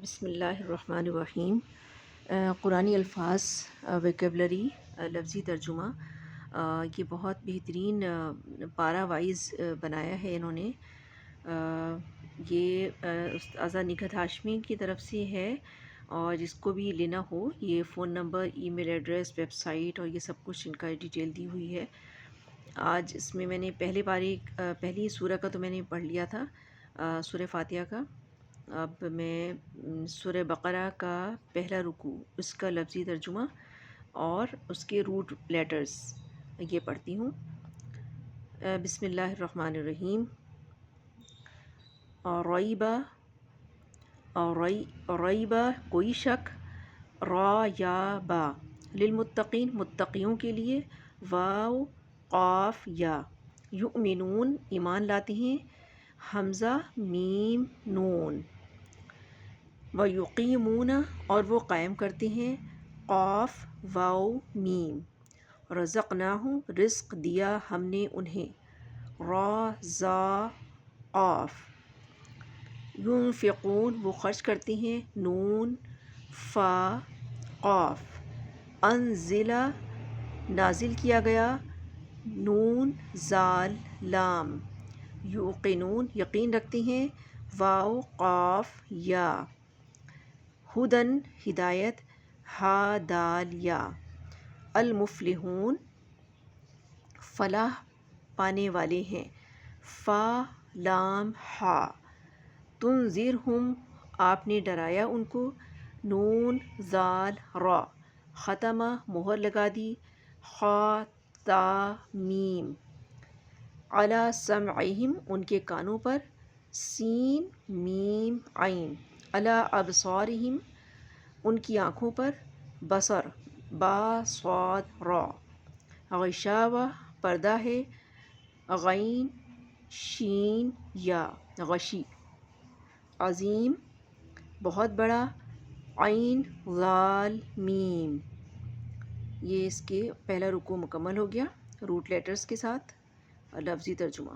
بسم اللہ الرحمن الرحیم۔ قرآنی الفاظ ویکیبلری لفظی ترجمہ یہ بہت بہترین پارا وائز بنایا ہے انہوں نے۔ یہ استاذہ نگہت ہاشمی کی طرف سے ہے، اور جس کو بھی لینا ہو یہ فون نمبر، ای میل ایڈریس، ویب سائٹ اور یہ سب کچھ ان کا ڈیٹیل دی ہوئی ہے۔ آج اس میں نے پہلی سورہ کا تو میں نے پڑھ لیا تھا، سورہ فاتحہ کا۔ اب میں سورہ بقرہ کا پہلا رکوع، اس کا لفظی ترجمہ اور اس کے روٹ لیٹرز یہ پڑھتی ہوں۔ بسم اللہ الرحمن الرحیم۔ ریبہ، ریبہ کوئی شک، را یا با، للمتقین متقیوں کے لیے، واو قاف یا، یؤمنون ایمان لاتے ہیں، حمزہ میم نون، ویقیمون اور وہ قائم کرتے ہیں، قاف واو میم، رزقناہم رزق دیا ہم نے انہیں، را زا قاف، ینفقون وہ خرچ کرتے ہیں، نون فا قاف، انزلہ نازل کیا گیا، نون زال لام، یوقنون یقین رکھتے ہیں، واو قاف یا، ہدن ہدایت، ہا دال یا، المفلحون فلاح پانے والے ہیں، فا لام ہا، تنذرہم آپ نے ڈرایا ان کو، نون زال را، ختمہ مہر لگا دی، خا تا میم، علی سمعہم ان کے کانوں پر، سین میم عین، علی ابصارہم ان کی آنکھوں پر، بصر با صاد را، غشاوہ پردہ ہے، غین شین یا، غشی، عظیم بہت بڑا، عین ذال میم۔ یہ اس کے پہلا رکوع مکمل ہو گیا روٹ لیٹرز کے ساتھ، لفظی ترجمہ۔